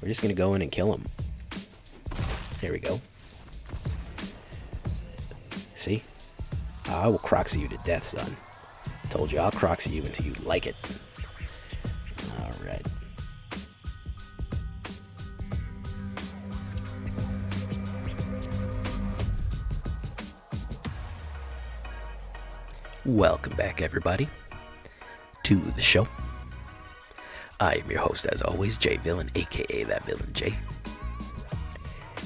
We're just going to go in and kill him. There we go. See? I will Kroxa you to death, son. Told you, I'll Kroxa you until you like it. Alright. Welcome back, everybody, to the show. I am your host, as always, J Villain, aka That Villain J.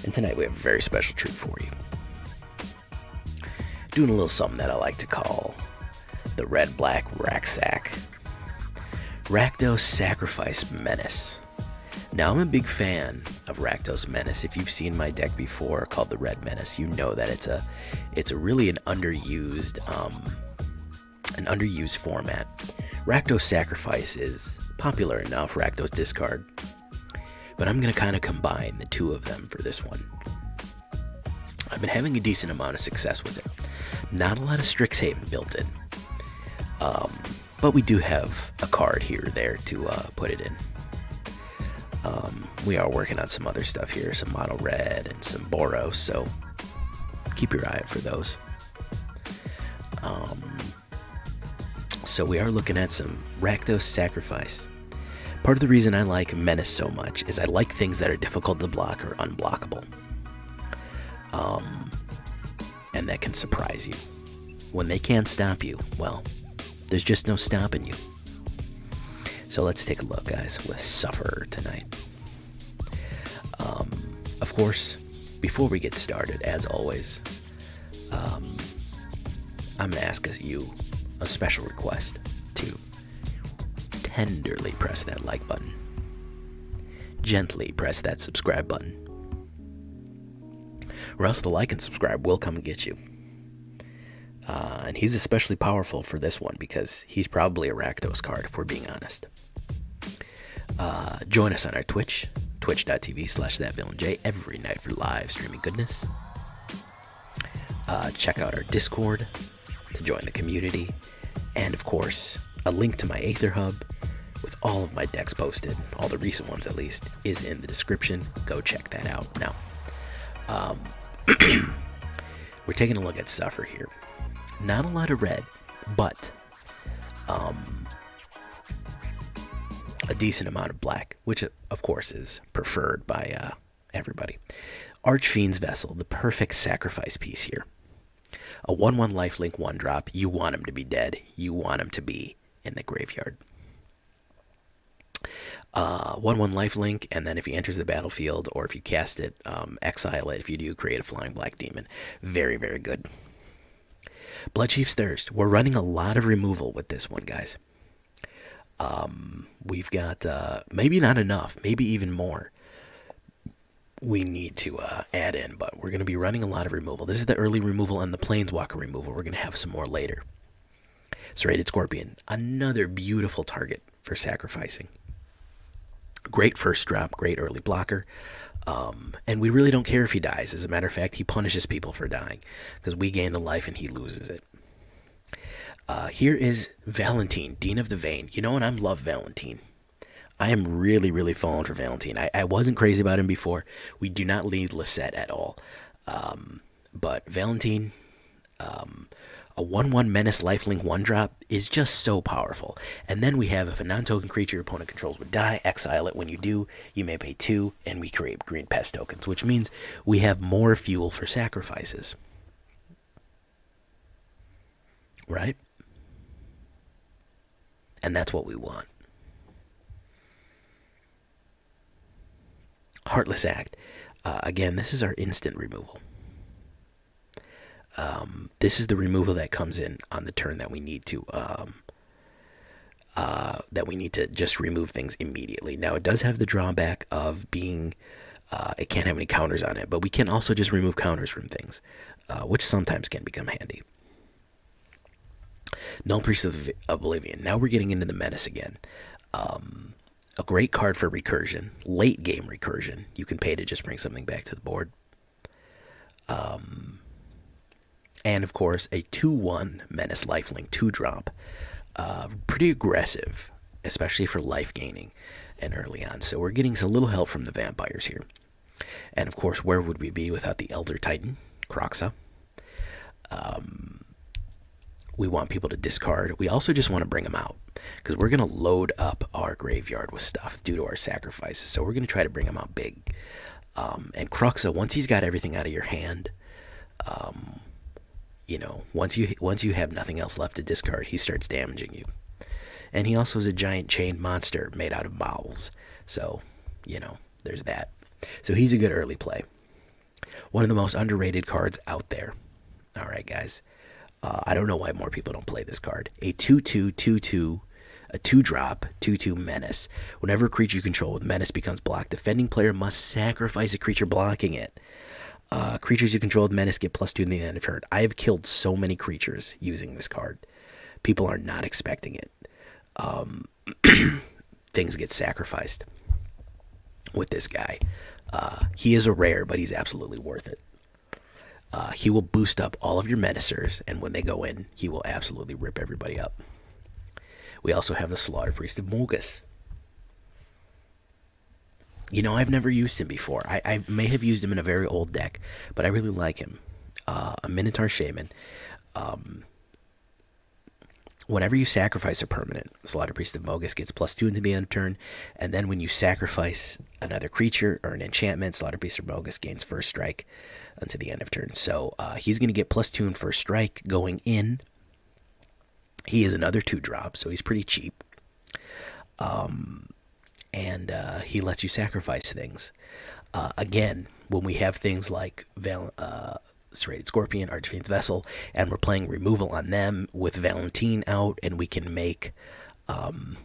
And tonight we have a very special treat for you. Doing a little something that I like to call the Red-Black Rack-Sack. Rakdos Sacrifice Menace. Now, I'm a big fan of Rakdos Menace. If you've seen my deck before called the Red Menace, you know that it's a really an underused format. Rakdos Sacrifice is popular enough, Rakdos Discard, but I'm going to kind of combine the two of them for this one. I've been having a decent amount of success with it. Not a lot of Strixhaven built in, but we do have a card here or there to put it in. We are working on some other stuff here, some mono red and some Boros, so keep your eye out for those. So we are looking at some Rakdos Sacrifice. Part of the reason I like Menace so much is I like things that are difficult to block or unblockable. And that can surprise you. When they can't stop you, well, there's just no stopping you. So let's take a look, guys, with Sufferer tonight. Of course, before we get started, as always, I'm going to ask you a special request to tenderly press that like button. Gently press that subscribe button. Or else the like and subscribe will come and get you. And he's especially powerful for this one because he's probably a Rakdos card, if we're being honest. Join us on our Twitch, twitch.tv/thatvillainj, every night for live streaming goodness. Check out our Discord to join the community. And of course, a link to my AetherHub with all of my decks posted, all the recent ones at least, is in the description. Go check that out. Now, we're taking a look at Suffer here. Not a lot of red, but a decent amount of black, which of course is preferred by everybody. Archfiend's Vessel, the perfect sacrifice piece here. A 1/1 lifelink 1-drop. You want him to be dead. You want him to be in the graveyard. 1/1 lifelink, and then if he enters the battlefield, or if you cast it, exile it. If you do, create a flying black demon. Very, very good. Bloodchief's Thirst. We're running a lot of removal with this one, guys. We've got, maybe not enough, maybe even more we need to add in, but we're going to be running a lot of removal. This is the early removal and the Planeswalker removal. We're going to have some more later. Serrated Scorpion, another beautiful target for sacrificing. Great first drop, great early blocker, and we really don't care if he dies. As a matter of fact, he punishes people for dying because we gain the life and he loses it. Here is Valentin, Dean of the Vein. You know what? I love Valentin. I am really, really falling for Valentin. I wasn't crazy about him before. We do not lead Lisette at all. But Valentin, a 1/1 Menace lifelink 1-drop is just so powerful. And then we have, if a non-token creature your opponent controls would die, exile it. When you do, you may pay 2, and we create green pest tokens, which means we have more fuel for sacrifices. Right? And that's what we want. Heartless Act. Again, this is our instant removal. This is the removal that comes in on the turn that we need to just remove things immediately. Now, it does have the drawback of being it can't have any counters on it, but we can also just remove counters from things, which sometimes can become handy. Nullpriest of Oblivion. Now we're getting into the Menace again. A great card for recursion, late game recursion. You can pay to just bring something back to the board. And of course, a 2/1 Menace lifelink 2-drop. Pretty aggressive, especially for life gaining. and early on. So we're getting a little help from the vampires here. And of course, where would we be without the Elder Titan, Kroxa? We want people to discard. We also just want to bring them out, because we're going to load up our graveyard with stuff due to our sacrifices. So we're going to try to bring them out big. And Kroxa, once he's got everything out of your hand, once you have nothing else left to discard, he starts damaging you. And he also is a giant chained monster made out of bowels. So, there's that. So he's a good early play. One of the most underrated cards out there. All right, guys. I don't know why more people don't play this card. A 2/2, 2/2, a 2-drop, 2/2 Menace. Whenever a creature you control with Menace becomes blocked, defending player must sacrifice a creature blocking it. Creatures you control with Menace get +2 in the end of turn. I have killed so many creatures using this card. People are not expecting it. Things get sacrificed with this guy. He is a rare, but he's absolutely worth it. He will boost up all of your Menacers, and when they go in, he will absolutely rip everybody up. We also have the Slaughter-Priest of Mogis. I've never used him before. I may have used him in a very old deck, but I really like him. A Minotaur Shaman. Whenever you sacrifice a permanent, Slaughter-Priest of Mogis gets +2 into the end of turn, and then when you sacrifice another creature or an enchantment, Slaughter-Priest of Mogis gains first strike until the end of turn. So he's going to get +2 in first strike going in. He is another 2-drop, so he's pretty cheap. And he lets you sacrifice things. Again, when we have things like Serrated Scorpion, Archfiend's Vessel, and we're playing removal on them with Valentin out, and we can make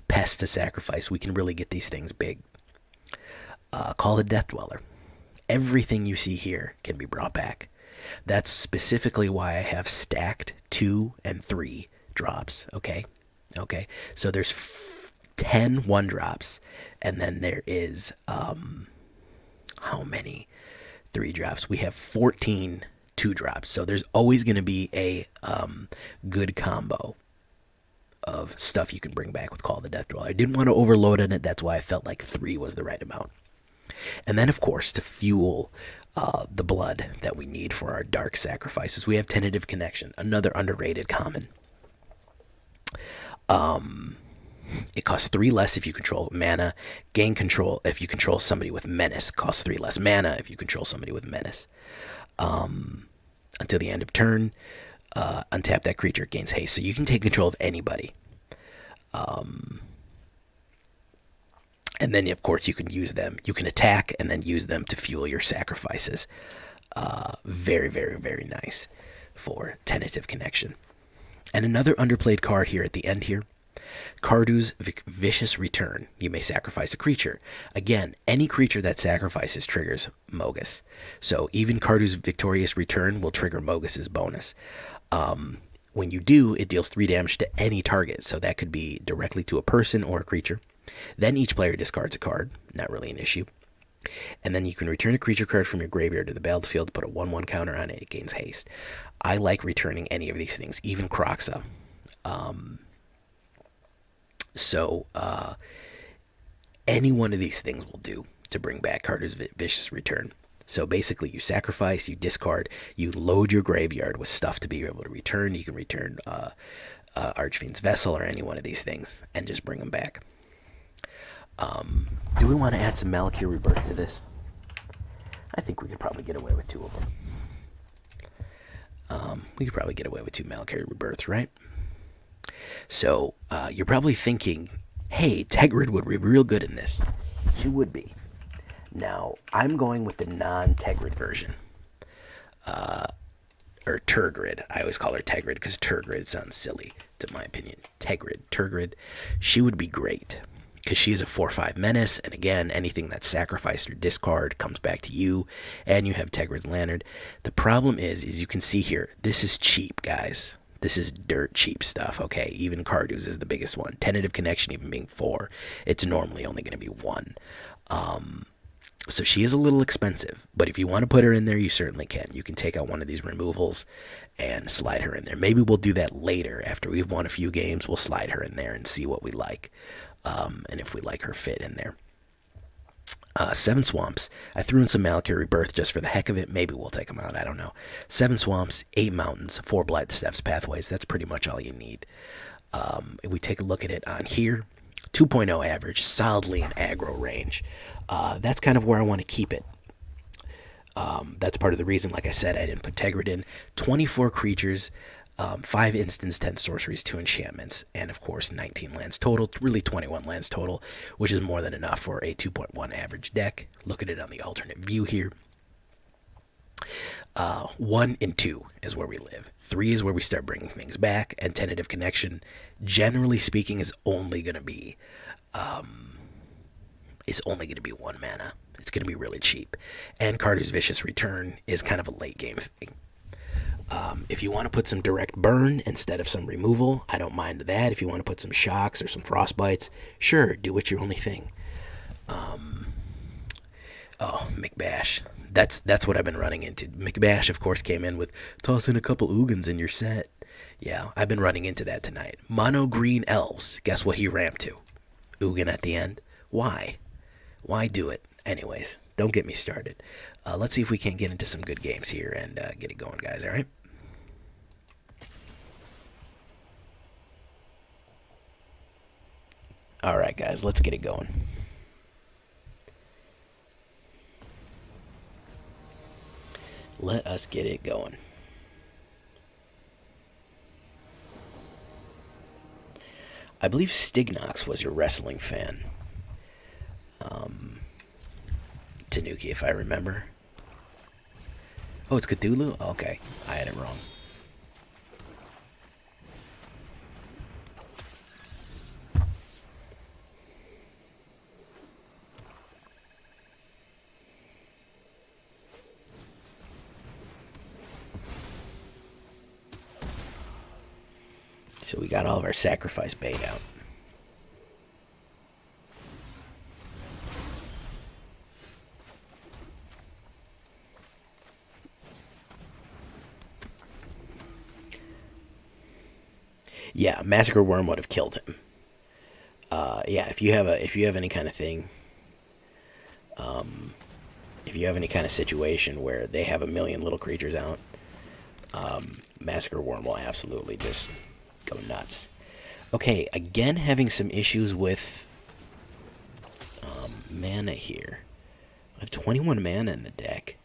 Pest to sacrifice, we can really get these things big. Call the Death Dweller. Everything you see here can be brought back. That's specifically why I have stacked 2 and 3 drops, okay? So there's 10 1-drops, and then there is, how many 3-drops? We have 14 2-drops, so there's always going to be a good combo of stuff you can bring back with Call the Death Dweller. I didn't want to overload on it, that's why I felt like 3 was the right amount. And then, of course, to fuel the blood that we need for our dark sacrifices, we have Tentative Connection, another underrated common. It costs 3 less if you control mana. Gain control if you control somebody with Menace. Costs 3 less mana if you control somebody with Menace. Until the end of turn, untap that creature, gains haste. So you can take control of anybody. And then, of course, you can use them. You can attack and then use them to fuel your sacrifices. Very, very, very nice for Tentative Connection. And another underplayed card here at the end here. Kardur's Vicious Return. You may sacrifice a creature. Again, any creature that sacrifices triggers Mogis. So even Kardur's Victorious Return will trigger Mogis' bonus. When you do, it deals 3 damage to any target. So that could be directly to a person or a creature. Then each player discards a card. Not really an issue. And then you can return a creature card from your graveyard to the battlefield, put a 1/1 counter on it, it gains haste. I like returning any of these things, even Kroxa. So any one of these things will do to bring back Kardur's Vicious Return. So basically you sacrifice, you discard, you load your graveyard with stuff to be able to return. You can return Archfiend's Vessel or any one of these things and just bring them back. Do we want to add some Malakir Rebirth to this? I think we could probably get away with 2 of them. We could probably get away with 2 Malakir Rebirths, right? So, you're probably thinking, hey, Tegrid would be real good in this. She would be. Now, I'm going with the non-Tegrid version. Or Tergrid. I always call her Tegrid because Tergrid sounds silly, to my opinion. Tergrid. She would be great. Because she is a 4/5 menace, and again, anything that's sacrificed or discard comes back to you, and you have Tegrid's Lantern. The problem is you can see here, this is cheap, guys. This is dirt cheap stuff, okay? Even Kardur's is the biggest one. Tentative Connection even being 4, it's normally only going to be 1. So she is a little expensive, but if you want to put her in there, you certainly can. You can take out one of these removals and slide her in there. Maybe we'll do that later after we've won a few games. We'll slide her in there and see what we like. and if we like her fit in there. 7 swamps. I threw in some Malakir Rebirth just for the heck of it. Maybe we'll take them out. I don't know. 7 swamps, 8 mountains, 4 Blightstep Pathways. That's pretty much all you need. If we take a look at it on here, 2.0 average, solidly in aggro range. That's kind of where I want to keep it. That's part of the reason, like I said, I didn't put Tegrid in. 24 creatures, 5 instants, 10 sorceries, 2 enchantments, and of course 19 lands total, really 21 lands total, which is more than enough for a 2.1 average deck. Look at it on the alternate view here. 1 and 2 is where we live. 3 is where we start bringing things back, and Tentative Connection, generally speaking, is only going to be 1 mana. It's going to be really cheap. And Kardur's Vicious Return is kind of a late game thing. If you want to put some direct burn instead of some removal, I don't mind that. If you want to put some shocks or some frostbites, sure, do it your only thing. McBash. That's what I've been running into. McBash, of course, came in with toss in a couple Ugins in your set. Yeah, I've been running into that tonight. Mono green elves. Guess what he ramped to? Ugin at the end. Why? Why do it? Anyways, don't get me started. Let's see if we can get into some good games here and get it going, guys, all right? All right, guys, let's get it going. Let us get it going. I believe Stignox was your wrestling fan. Tanuki, if I remember. Oh, it's Cthulhu? Okay, I had it wrong. So we got all of our sacrifice bait out. Yeah, Massacre Worm would have killed him. Yeah, if you have any kind of thing, if you have any kind of situation where they have a million little creatures out, Massacre Worm will absolutely just go nuts. Okay, again having some issues with mana here. I have 21 mana in the deck.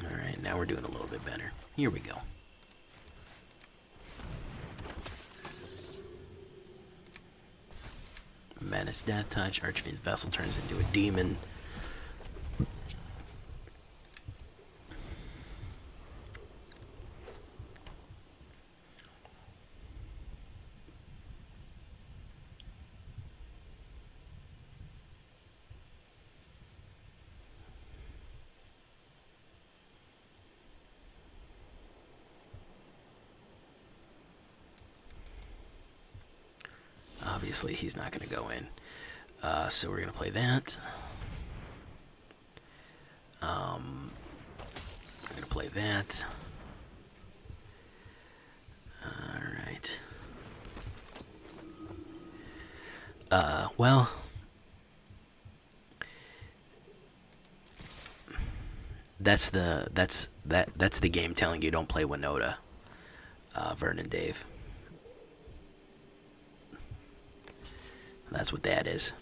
Alright, now we're doing a little bit better. Here we go. Menace, Death Touch, Archfiend's Vessel turns into a demon. Obviously, he's not going to go in. So we're going to play that. We're going to play that. Alright. Well, that's the game telling you don't play Winota, Vernon Dave. That's what that is.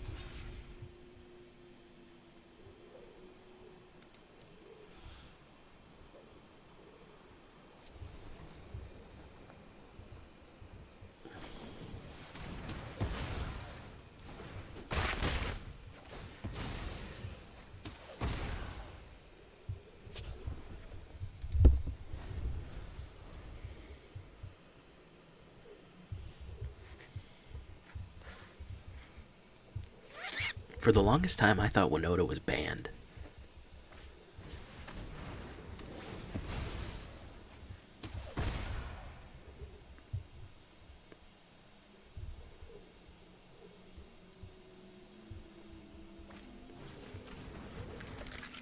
For the longest time, I thought Winota was banned.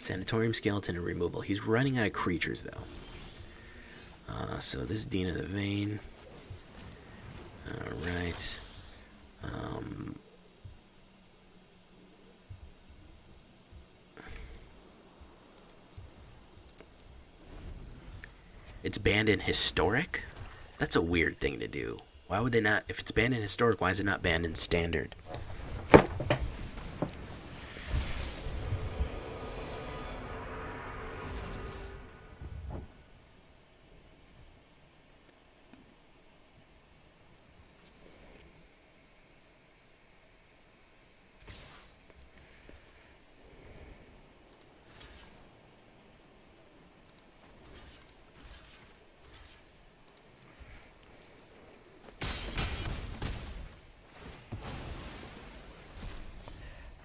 Sanatorium, Skeleton, and removal. He's running out of creatures, though. So this is Dean of the Vein. Alright. It's banned in Historic? That's a weird thing to do. Why would they not... If it's banned in Historic, why is it not banned in Standard?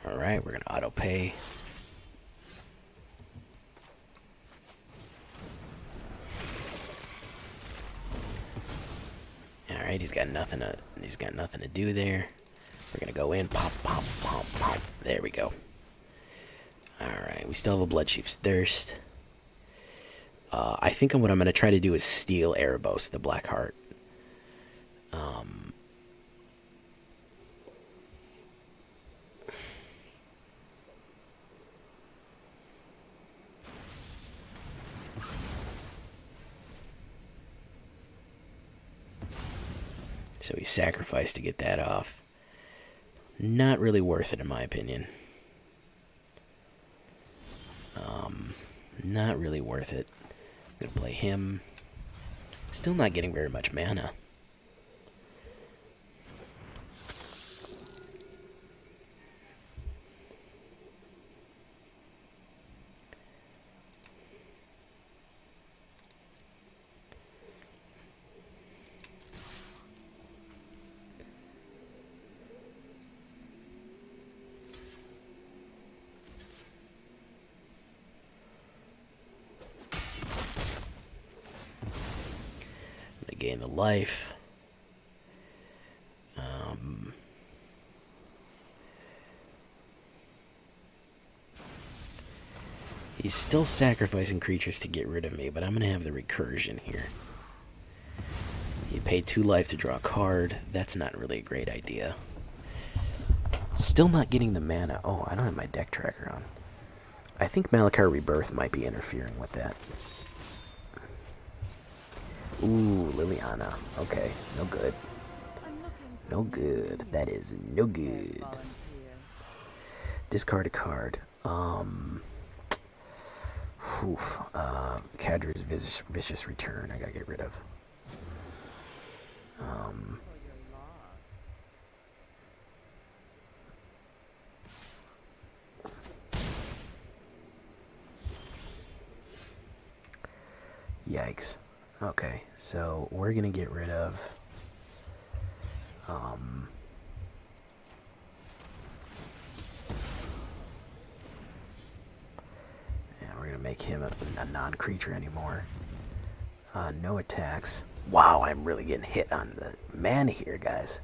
Alright, we're going to auto pay. Alright, he's got nothing to do there. We're going to go in, pop, pop, pop, pop. There we go. Alright, we still have a Bloodchief's Thirst. I think what I'm going to try to do is steal Erebos, the Black Heart. So he sacrificed to get that off. Not really worth it, in my opinion. Not really worth it. I'm gonna play him. Still not getting very much mana. Gain the life. He's still sacrificing creatures to get rid of me, but I'm going to have the recursion here. He paid 2 life to draw a card. That's not really a great idea. Still not getting the mana. Oh, I don't have my deck tracker on. I think Malachar Rebirth might be interfering with that. Ooh, Liliana. Okay, no good. No good. That is no good. Discard a card. Kardur's Vicious Return I gotta get rid of. Yikes. Okay, so we're gonna get rid of and we're gonna make him a non-creature anymore. No attacks. Wow, I'm really getting hit on the mana here, guys.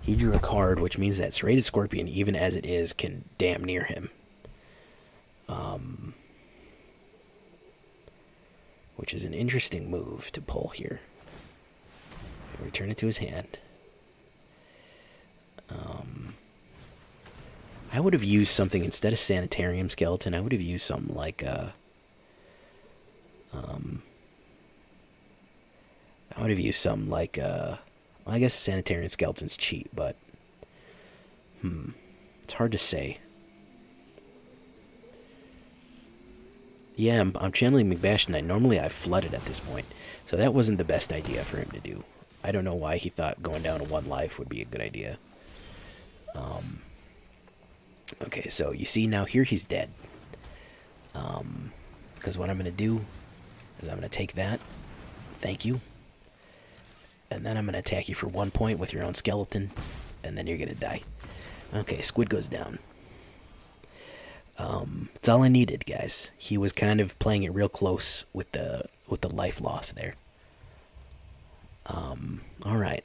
He drew a card, which means that Serrated Scorpion, even as it is, can damn near him. Which is an interesting move to pull here. Return it to his hand. I would have used something instead of Sanitarium Skeleton. I would have used something like well, I guess Sanitarium Skeleton's cheap, but it's hard to say. Yeah, I'm channeling McBash Knight. Normally I flooded at this point, so that wasn't the best idea for him to do. I don't know why he thought going down to 1 life would be a good idea. Okay, so you see now here he's dead. Because what I'm going to do is I'm going to take that. Thank you. And then I'm going to attack you for 1 point with your own skeleton, and then you're going to die. Okay, Squid goes down. That's all I needed, guys. He was kind of playing it real close with the life loss there. Alright.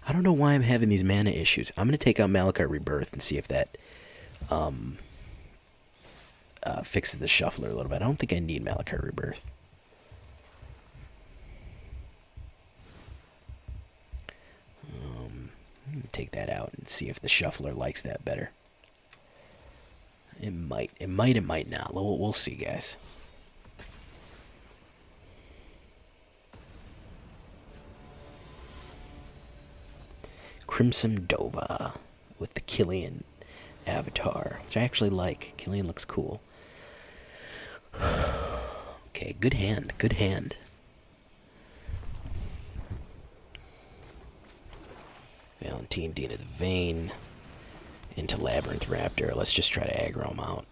I don't know why I'm having these mana issues. I'm going to take out Malachite Rebirth and see if that fixes the shuffler a little bit. I don't think I need Malachite Rebirth. Take that out and see if the shuffler likes that better. It might. It might not. We'll see, guys. Crimson Dova with the Killian avatar, which I actually like. Killian looks cool. Okay, good hand. Good hand. Valentin, Dean of the Vein, into Labyrinth Raptor. Let's just try to aggro him out.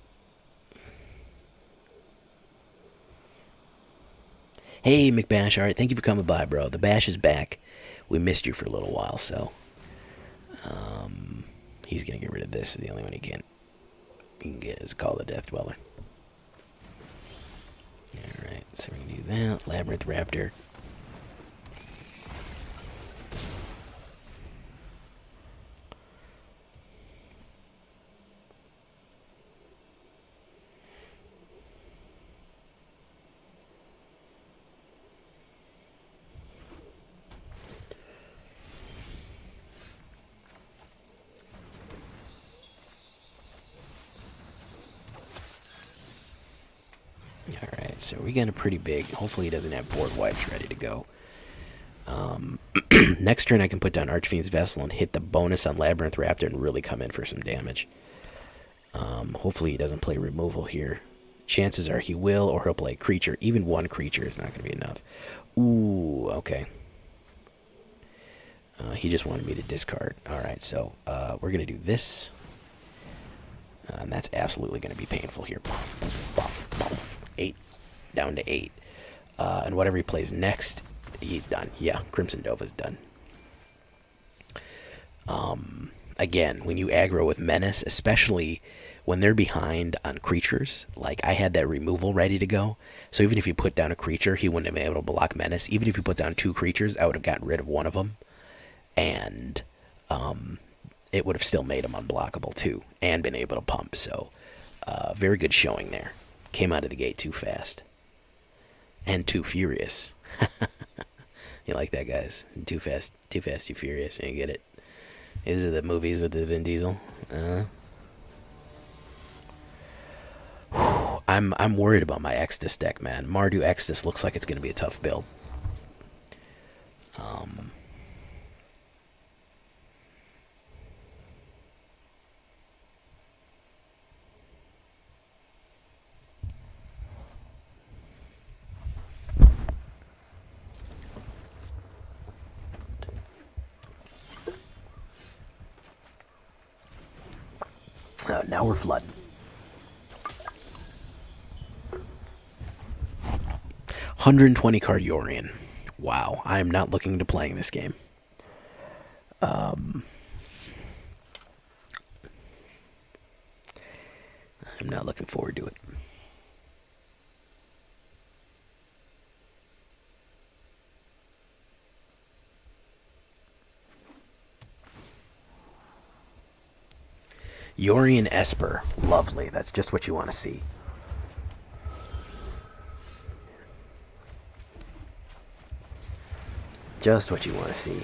Hey, McBash. All right, thank you for coming by, bro. The Bash is back. We missed you for a little while, so he's gonna get rid of this. The only one he can get is Call the Death Dweller. All right, so we're gonna do that. Labyrinth Raptor. Alright, so we got a pretty big... Hopefully he doesn't have board wipes ready to go. Next turn I can put down Archfiend's Vessel and hit the bonus on Labyrinth Raptor and really come in for some damage. Hopefully he doesn't play removal here. Chances are he will, or he'll play creature. Even one creature is not going to be enough. Ooh, okay. He just wanted me to discard. Alright, so we're going to do this. And that's absolutely going to be painful here. Puff, puff, puff, puff. 8 down to 8. And whatever he plays next, he's done. Yeah, Crimson Dova's done. Again, when you aggro with Menace, especially when they're behind on creatures, like I had that removal ready to go. So even if you put down a creature, he wouldn't have been able to block Menace. Even if you put down 2 creatures, I would have gotten rid of one of them. And it would have still made him unblockable too, and been able to pump. So very good showing there. Came out of the gate too fast. And too furious. You like that, guys? Too fast, too furious. You get it? These are the movies with the Vin Diesel. I'm worried about my Exodus deck, man. Mardu Exodus looks like it's going to be a tough build. Now we're flooding. 120 card Yorion. Wow, I am not looking to playing this game. I'm not looking forward to it. Yorion Esper. Lovely. That's just what you want to see. Just what you want to see.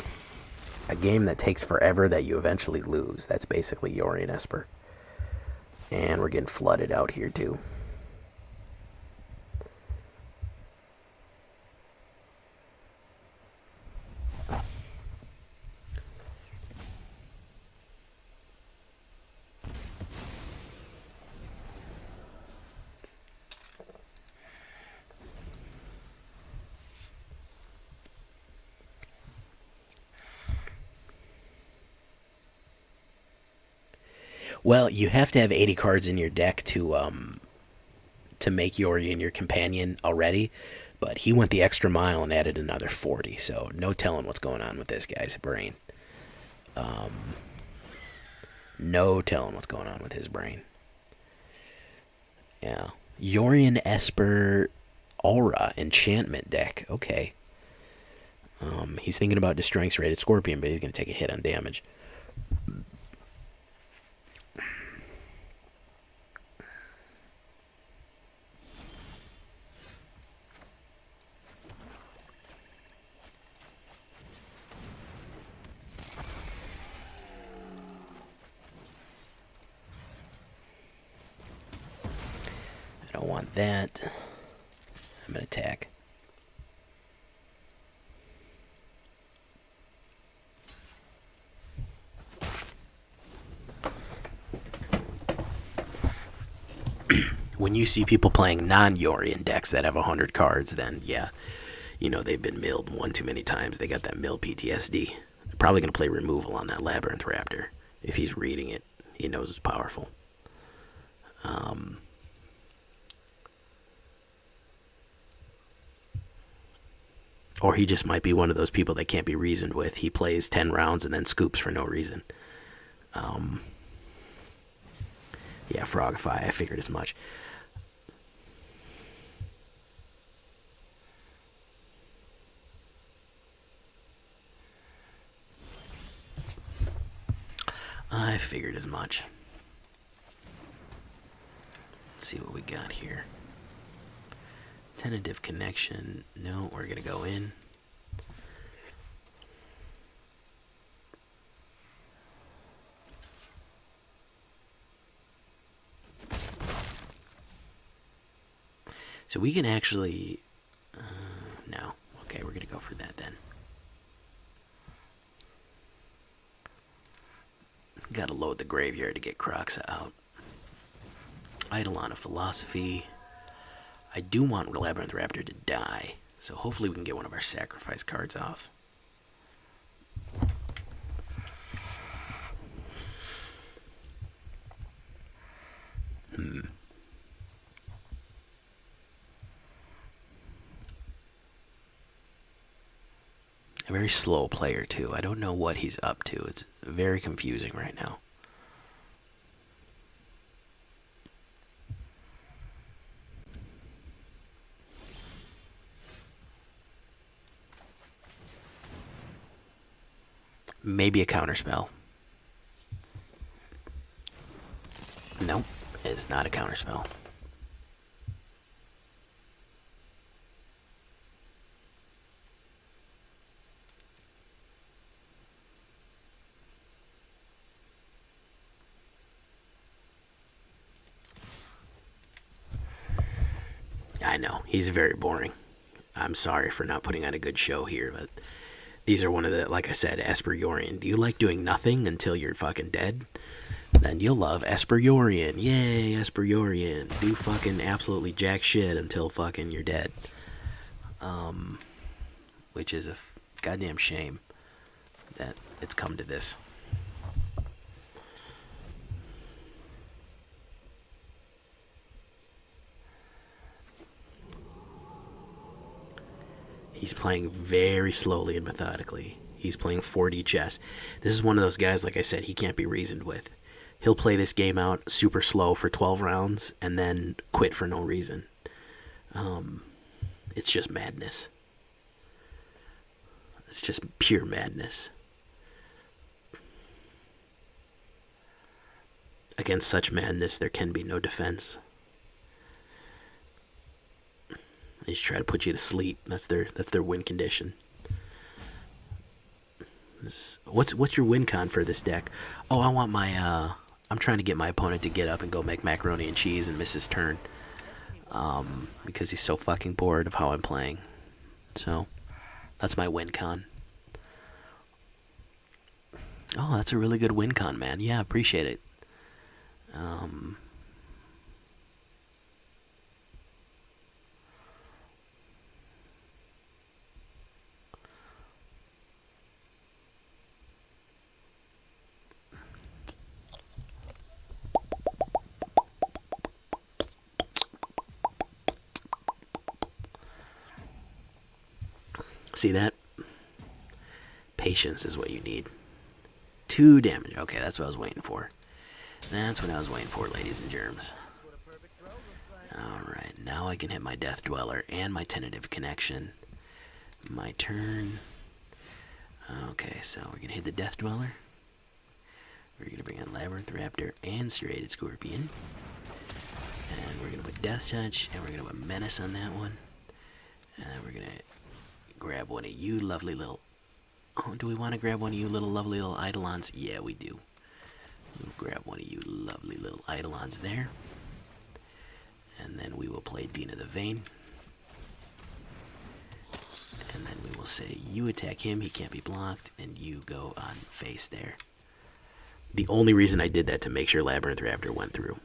A game that takes forever that you eventually lose. That's basically Yorion Esper. And we're getting flooded out here too. Well, you have to have 80 cards in your deck to make Yorion your companion already, but he went the extra mile and added another 40, so no telling what's going on with this guy's brain. No telling what's going on with his brain. Yeah. Yorion Esper Aura Enchantment deck. Okay. He's thinking about destroying Serrated Scorpion, but he's going to take a hit on damage. I don't want that. I'm going to attack. When you see people playing non-Yorion decks that have 100 cards, then yeah, you know they've been milled one too many times. They got that mill PTSD. They're probably going to play removal on that Labyrinth Raptor. If he's reading it, he knows it's powerful. Or he just might be one of those people that can't be reasoned with. He plays 10 rounds and then scoops for no reason. Yeah, Frogify, I figured as much. I figured as much. Let's see what we got here. Tentative Connection. No, we're going to go in. So we can actually... no. Okay, we're going to go for that then. Gotta load the graveyard to get Kroxa out. Eidolon of Philosophy. I do want Labyrinth Raptor to die, so hopefully we can get one of our sacrifice cards off. A very slow player, too. I don't know what he's up to. It's very confusing right now. Maybe a counterspell. Nope, it's not a counterspell. I know, he's very boring. I'm sorry for not putting on a good show here, but these are one of the, like I said, Esper Yorion. Do you like doing nothing until you're fucking dead? Then you'll love Esper Yorion. Yay, Esper Yorion. Do fucking absolutely jack shit until fucking you're dead. Which is a goddamn shame that it's come to this. He's playing very slowly and methodically. He's playing 4D chess. This is one of those guys, like I said, he can't be reasoned with. He'll play this game out super slow for 12 rounds and then quit for no reason. It's just madness. It's just pure madness. Against such madness, there can be no defense. They just try to put you to sleep. That's their win condition. What's your win con for this deck? Oh, I want my I'm trying to get my opponent to get up and go make macaroni and cheese and miss his turn. Because he's so fucking bored of how I'm playing. So that's my win con. Oh, that's a really good win con, man. Yeah, appreciate it. See that? Patience is what you need. 2 damage. Okay, that's what I was waiting for. That's what I was waiting for, ladies and germs. Alright, now I can hit my Death Dweller and my Tentative Connection. My turn. Okay, so we're gonna hit the Death Dweller. We're gonna bring in Labyrinth Raptor and Serrated Scorpion. And we're gonna put Death Touch, and we're gonna put Menace on that one. And then we're gonna grab one of you lovely little... Oh, do we want to grab one of you little lovely little Eidolons? Yeah, we do. We'll grab one of you lovely little Eidolons there. And then we will play Dina the Vane. And then we will say, you attack him, he can't be blocked, and you go on face there. The only reason I did that to make sure Labyrinth Raptor went through.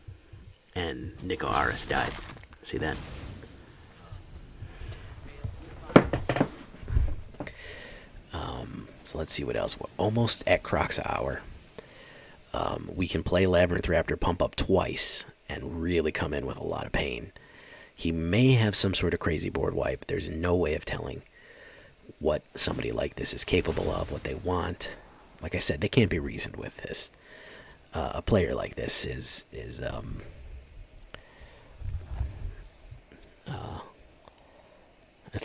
And Nico Aris died. See that? So let's see what else. We're almost at Kroxa hour. We can play Labyrinth Raptor pump up twice and really come in with a lot of pain. He may have some sort of crazy board wipe. There's no way of telling what somebody like this is capable of, what they want. Like I said, they can't be reasoned with this. A player like this is it's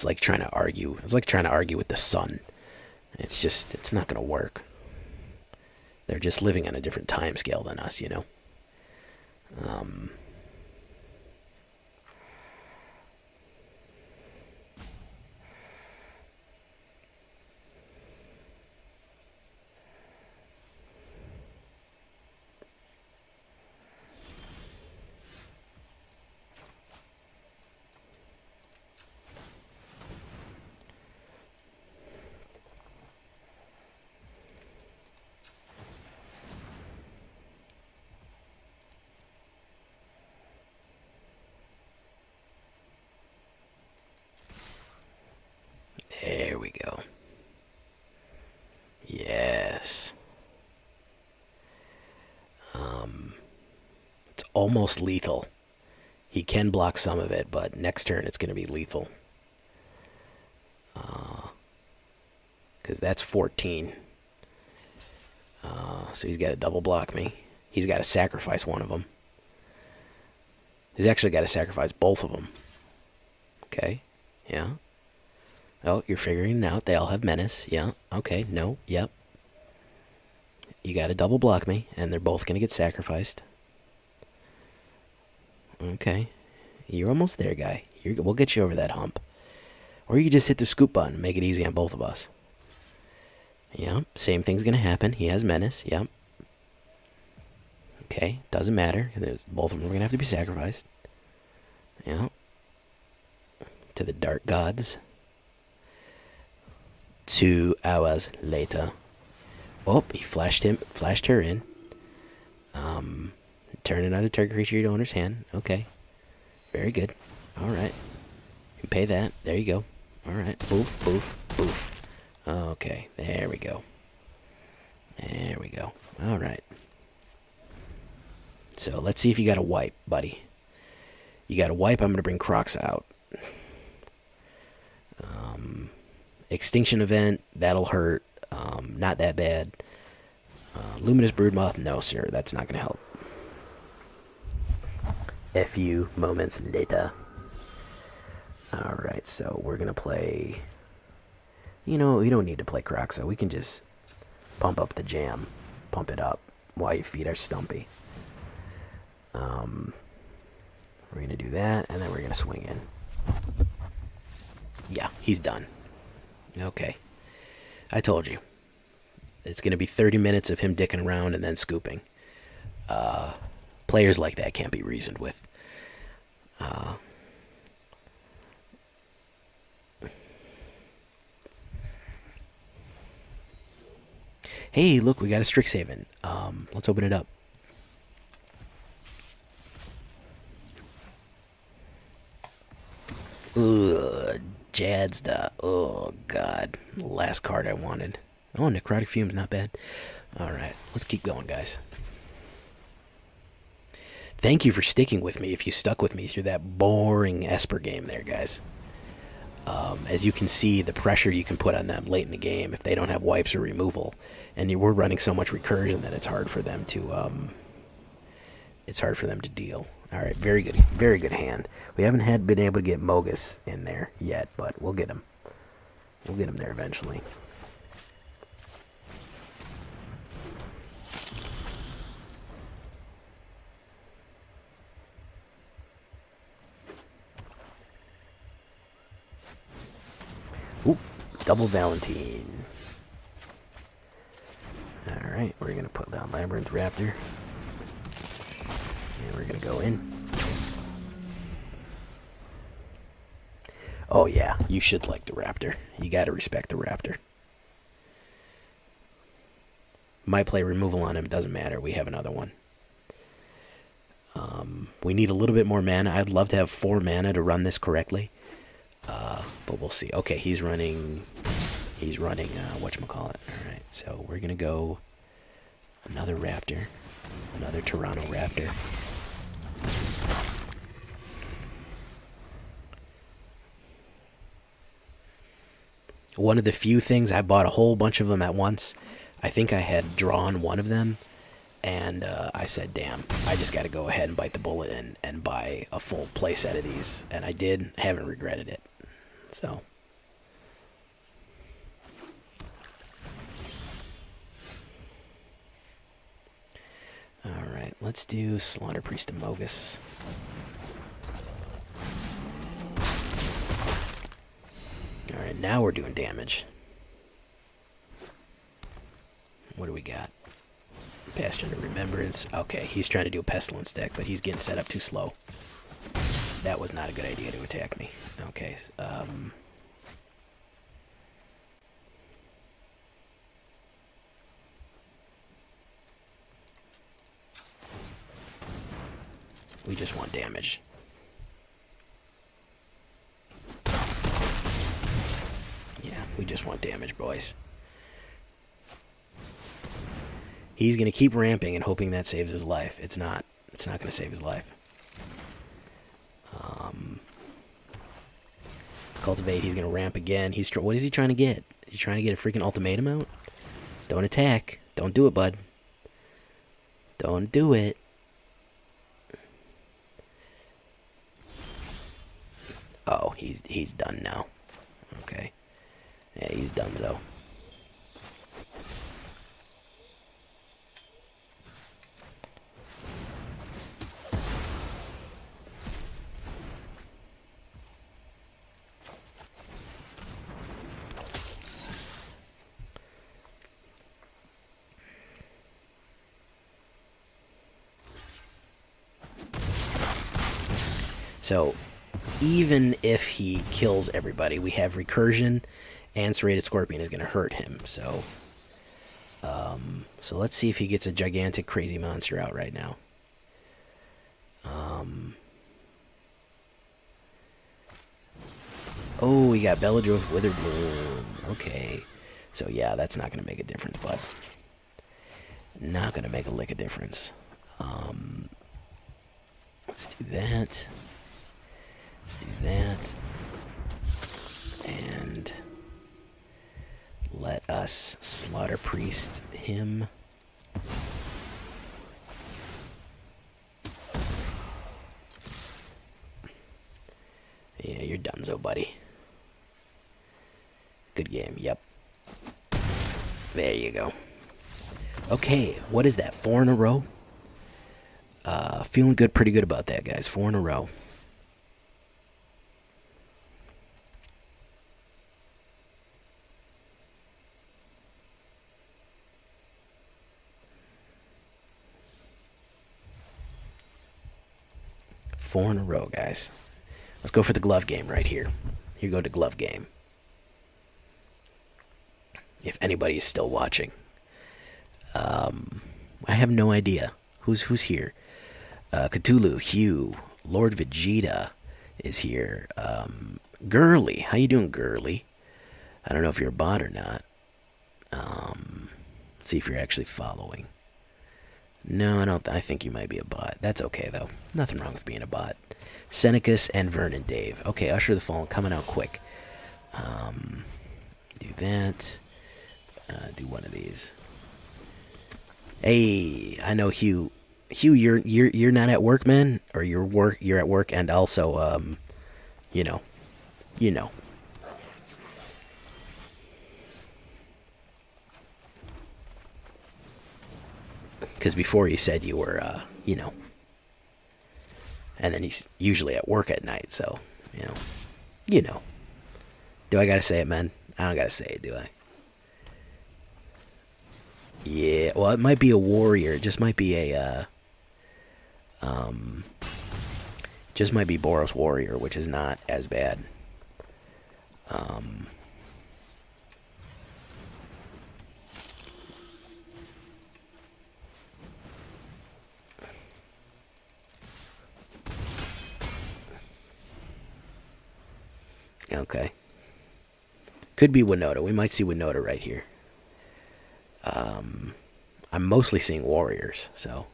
like trying to argue. It's like trying to argue with the sun. It's not going to work. They're just living on a different time scale than us, you know. There we go. Yes. It's almost lethal. He can block some of it, but next turn it's going to be lethal. Because that's 14. So he's got to double block me. He's got to sacrifice one of them. He's actually got to sacrifice both of them. Okay. Yeah. Oh, you're figuring it out. They all have Menace. Yeah. Okay. No. Yep. You got to double block me, and they're both going to get sacrificed. Okay. You're almost there, guy. We'll get you over that hump. Or you can just hit the scoop button and make it easy on both of us. Yeah. Same thing's going to happen. He has Menace. Yep. Okay. Doesn't matter. Both of them are going to have to be sacrificed. Yeah. To the dark gods. 2 hours later. Oh, he flashed her in. Turn another target creature to owner's hand. Okay. Very good. Alright. You can pay that. There you go. Alright. Boof, boof, boof. Okay. There we go. There we go. Alright. So, let's see if you got a wipe, buddy. You got a wipe, I'm going to bring Kroxa out. Extinction event, that'll hurt. Not that bad. Luminous Broodmoth, no sir, that's not going to help. A few moments later. Alright, so we're going to play... You know, we don't need to play Kroxa. We can just pump up the jam. Pump it up while your feet are stumpy. We're going to do that, and then we're going to swing in. Yeah, he's done. Okay. I told you. It's going to be 30 minutes of him dicking around and then scooping. Players like that can't be reasoned with. Hey, look, we got a Strixhaven. Let's open it up. Ugh, Jadsta. Oh, God. Last card I wanted. Oh, Necrotic Fume's not bad. Alright, let's keep going, guys. Thank you for sticking with me if you stuck with me through that boring Esper game there, guys. As you can see, the pressure you can put on them late in the game if they don't have wipes or removal. And we're running so much recursion that it's hard for them to deal. Alright, very good hand. We haven't been able to get Mogis in there yet, but we'll get him. We'll get him there eventually. Ooh, double Valentin. Alright, we're going to put down Labyrinth Raptor. And we're going to go in. Oh yeah, you should like the Raptor. You gotta respect the Raptor. Might play removal on him, doesn't matter. We have another one. We need a little bit more mana. I'd love to have 4 mana to run this correctly. But we'll see. Okay, he's running whatchamacallit. Alright, so we're gonna go another Raptor. Another Toronto Raptor. One of the few things, I bought a whole bunch of them at once. I think I had drawn one of them, and I said, damn, I just got to go ahead and bite the bullet and buy a full playset of these. And I did. I haven't regretted it. So. Alright, let's do Slaughter-Priest of Mogis. Alright, now we're doing damage. What do we got? Bastion of Remembrance. Okay, he's trying to do a Pestilence deck, but he's getting set up too slow. That was not a good idea to attack me. Okay, we just want damage. Yeah, we just want damage, boys. He's going to keep ramping and hoping that saves his life. It's not going to save his life. Cultivate, he's going to ramp again. What is he trying to get? Is he trying to get a freaking ultimatum out? Don't attack. Don't do it, bud. Don't do it. Oh, he's done now. Okay. Yeah, he's donezo. So, even if he kills everybody, we have Recursion, and Serrated Scorpion is going to hurt him. So, so let's see if he gets a gigantic crazy monster out right now. Oh, we got Bellageo's Witherbloom. Okay. So, yeah, that's not going to make a difference, bud. Not going to make a lick of difference. Let's do that. Let's do that. And let us Slaughter-Priest him. Yeah, you're donezo, buddy. Good game, yep. There you go. Okay, what is that, 4 in a row? Feeling good, pretty good about that, guys. 4 in a row. Four in a row, guys. Let's go for the glove game right here. Here go to glove game. If anybody is still watching. I have no idea. Who's here? Cthulhu, Hugh, Lord Vegeta is here. Gurley. How you doing, Gurley? I don't know if you're a bot or not. See if you're actually following. No, I don't. I think you might be a bot. That's okay, though. Nothing wrong with being a bot. Senecus and Vernon Dave. Okay, Usher the Fallen coming out quick. Do that. Do one of these. Hey, I know Hugh. Hugh, you're not at work, man, or you're at work, and also, you know. Because before you said you were, and then he's usually at work at night, so, you know. Do I gotta say it, man? I don't gotta say it, do I? Yeah, well, it might be a warrior. It just might be a, just might be Boros warrior, which is not as bad. Okay. Could be Winota. We might see Winota right here. I'm mostly seeing warriors, so.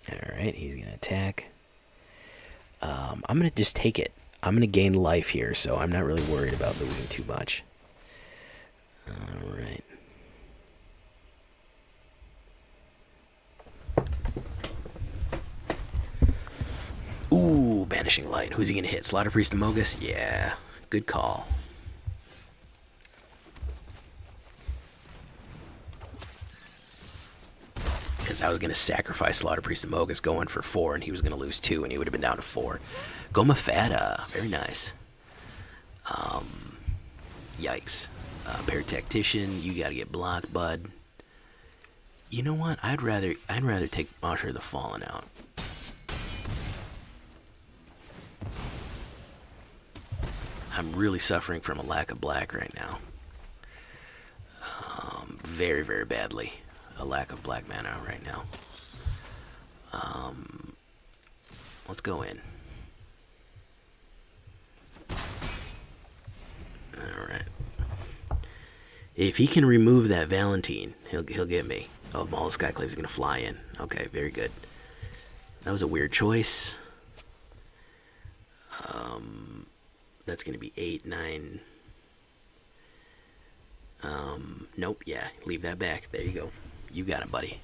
Alright, he's going to attack. I'm going to just take it. I'm going to gain life here, so I'm not really worried about losing too much. Alright. Ooh, Banishing Light. Who's he going to hit? Slaughter-Priest of Mogis? Yeah, good call. Because I was going to sacrifice Slaughter-Priest of Mogis going for 4, and he was going to lose 2, and he would have been down to 4. Gomafada. Very nice. Yikes. Paratactician, you got to get blocked, bud. You know what? I'd rather take Usher the Fallen out. I'm really suffering from a lack of black right now. Very, very badly. A lack of black mana right now. Let's go in. Alright. If he can remove that Valentin, he'll get me. Oh, Maul Skyclave's gonna fly in. Okay, very good. That was a weird choice. That's gonna be 8, 9. Nope, yeah, leave that back. There you go. You got it, buddy.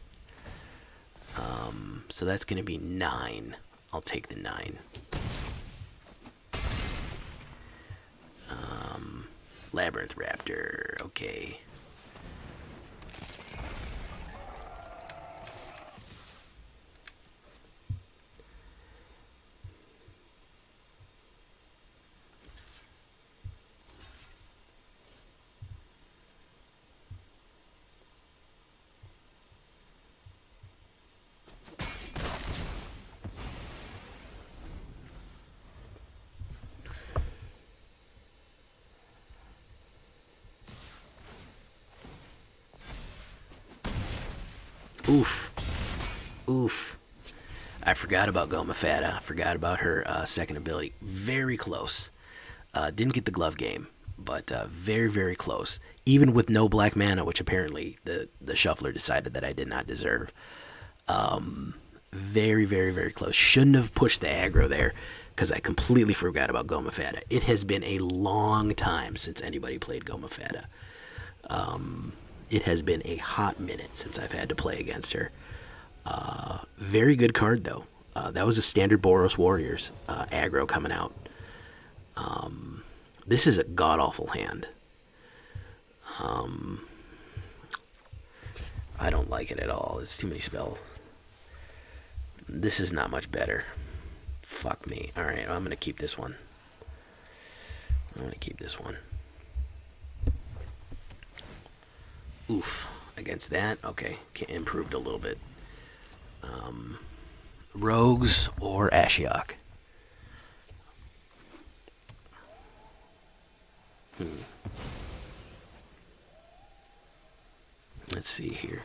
So that's gonna be 9. I'll take the 9. Labyrinth Raptor, okay. Oof. Oof. I forgot about Gomafada. I forgot about her second ability. Very close. Didn't get the glove game, but very, very close. Even with no black mana, which apparently the shuffler decided that I did not deserve. Very, very, very close. Shouldn't have pushed the aggro there because I completely forgot about Gomafada. It has been a long time since anybody played Gomafada. It has been a hot minute since I've had to play against her. Very good card, though. That was a standard Boros Warriors aggro coming out. This is a god-awful hand. I don't like it at all. It's too many spells. This is not much better. Fuck me. Alright, I'm going to keep this one. Oof. Against that, okay. Improved a little bit. Rogues or Ashiok? Let's see here.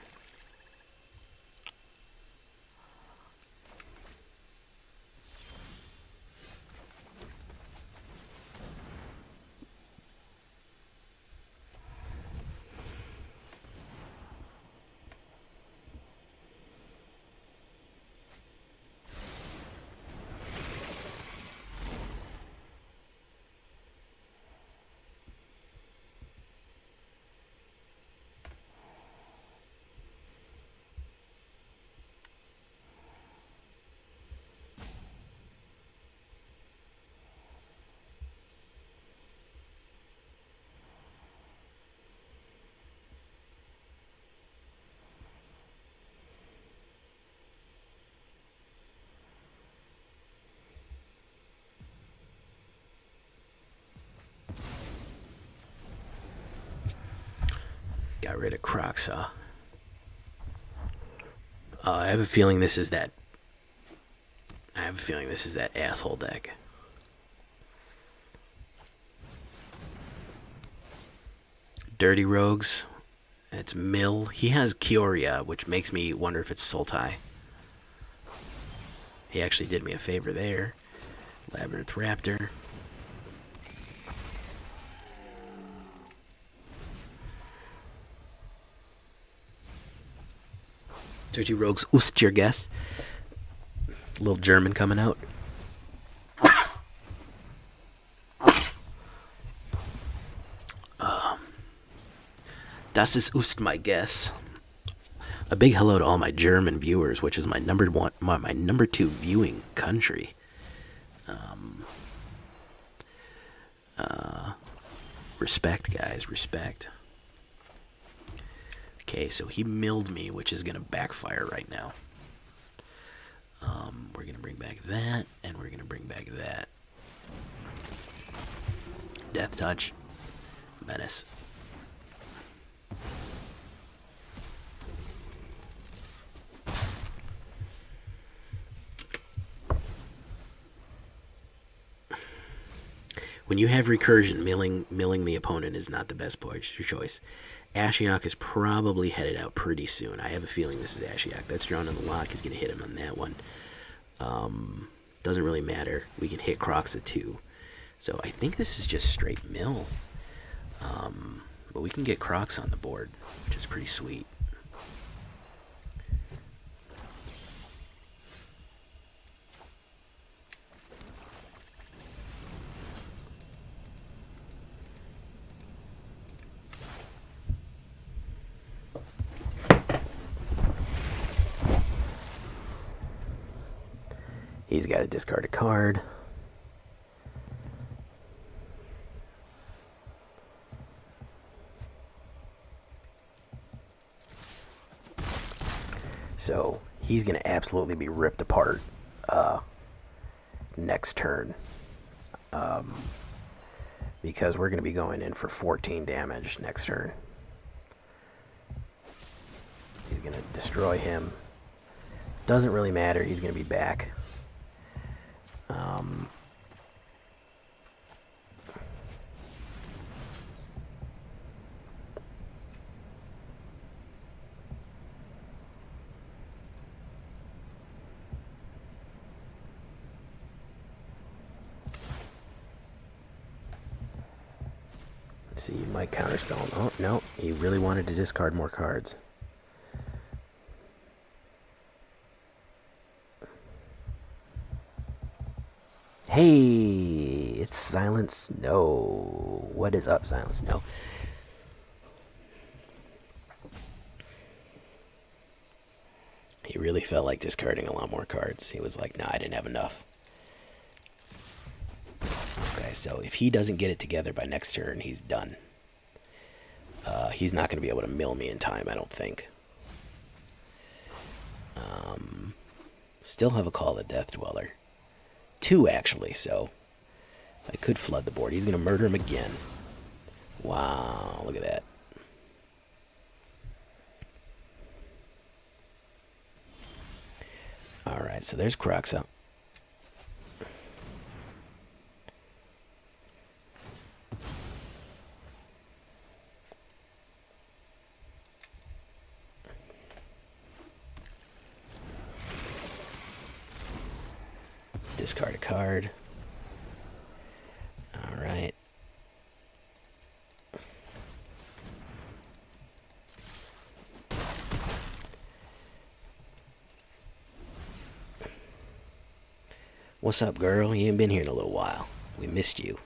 Got rid of Kroxa. I have a feeling this is that. I have a feeling this is that asshole deck. Dirty Rogues. It's Mill. He has Kioria, which makes me wonder if it's Sultai. He actually did me a favor there. Labyrinth Raptor. Dirty Rogues Ustjerges. Little German coming out. Das ist Ust my guess. A big hello to all my German viewers, which is my number two viewing country. Respect, guys, respect. Okay, so he milled me, which is gonna backfire right now. We're gonna bring back that, and we're gonna bring back that. Death Touch, Menace. When you have recursion, milling the opponent is not the best choice. Ashiok is probably headed out pretty soon. I have a feeling this is Ashiok. That's drawn on the lock. He's going to hit him on that one. Doesn't really matter. We can hit Kroxa too. So I think this is just straight mill. But we can get Kroxa on the board, which is pretty sweet. He's got to discard a card. So he's going to absolutely be ripped apart next turn. Because we're going to be going in for 14 damage next turn. He's going to destroy him. Doesn't really matter. He's going to be back. See, you might counterspell him. Oh, no. He really wanted to discard more cards. Hey, it's Silent Snow. What is up, Silent Snow? He really felt like discarding a lot more cards. He was like, nah, I didn't have enough. Okay, so if he doesn't get it together by next turn, he's done. He's not going to be able to mill me in time, I don't think. Still have a Call the Death Dweller. 2, actually, so I could flood the board. He's going to murder him again. Wow, look at that. Alright, so there's Kroxa. Discard a card. Alright. What's up, girl? You ain't been here in a little while. We missed you.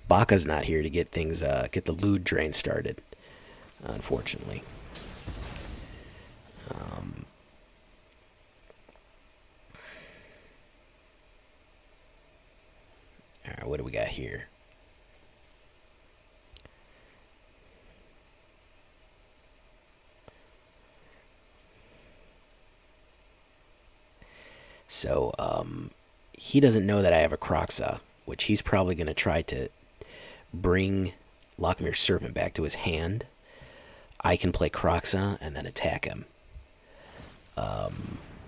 Baka's not here to get things, get the loot drain started, unfortunately. Alright, what do we got here? So, he doesn't know that I have a Kroxa, which he's probably going to try to bring Lochmir's Serpent back to his hand. I can play Kroxa and then attack him.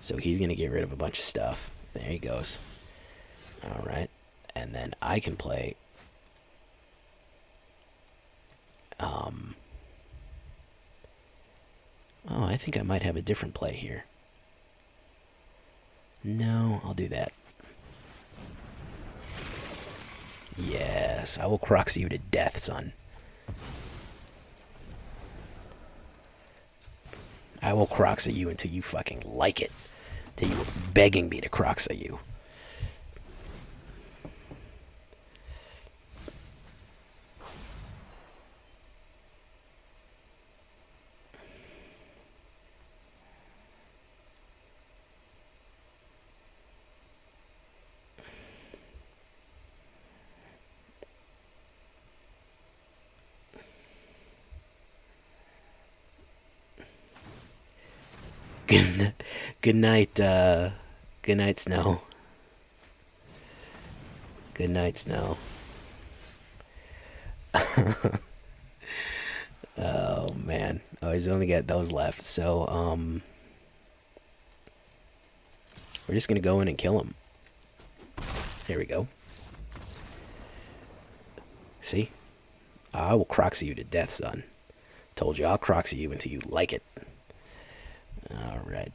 So he's going to get rid of a bunch of stuff. There he goes. Alright. And then I can play... Oh, I think I might have a different play here. No, I'll do that. Yes, I will Kroxa you to death, son. I will Kroxa you until you fucking like it. Until you were begging me to Kroxa you. Good night, Snow. Good night, Snow. Oh, man. Oh, he's only got those left. So, we're just gonna go in and kill him. There we go. See? I will Kroxa you to death, son. Told you, I'll Kroxa you until you like it. Alright.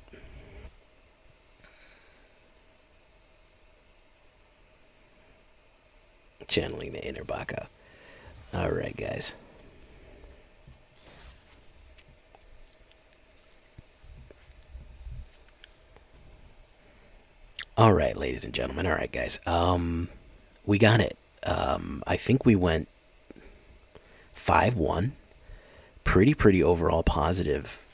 Channeling the inner Baka. Alright, guys. Alright, ladies and gentlemen. Alright, guys. We got it. I think we went 5-1. Pretty overall positive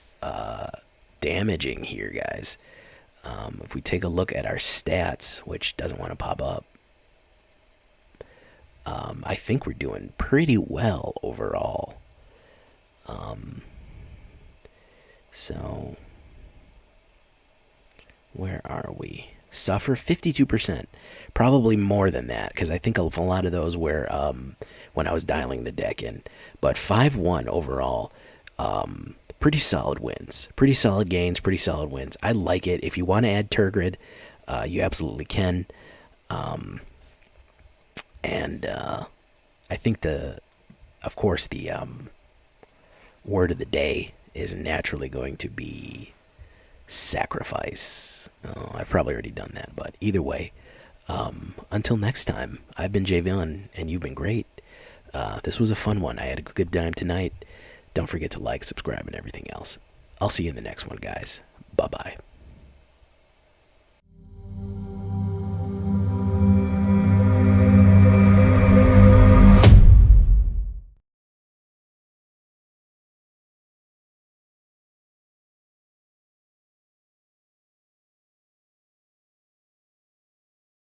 damaging here, guys. If we take a look at our stats, which doesn't want to pop up, I think we're doing pretty well overall. So where are we? Suffer 52%, probably more than that, because I think a lot of those were when I was dialing the deck in. But 5-1 overall. Pretty solid wins, pretty solid gains, pretty solid wins. I like it. If you want to add Turgid, you absolutely can. And I think of course, the word of the day is naturally going to be sacrifice. Oh, I've probably already done that, but either way, until next time, I've been Jay Villain, and you've been great. This was a fun one. I had a good time tonight. Don't forget to like, subscribe, and everything else. I'll see you in the next one, guys. Bye-bye.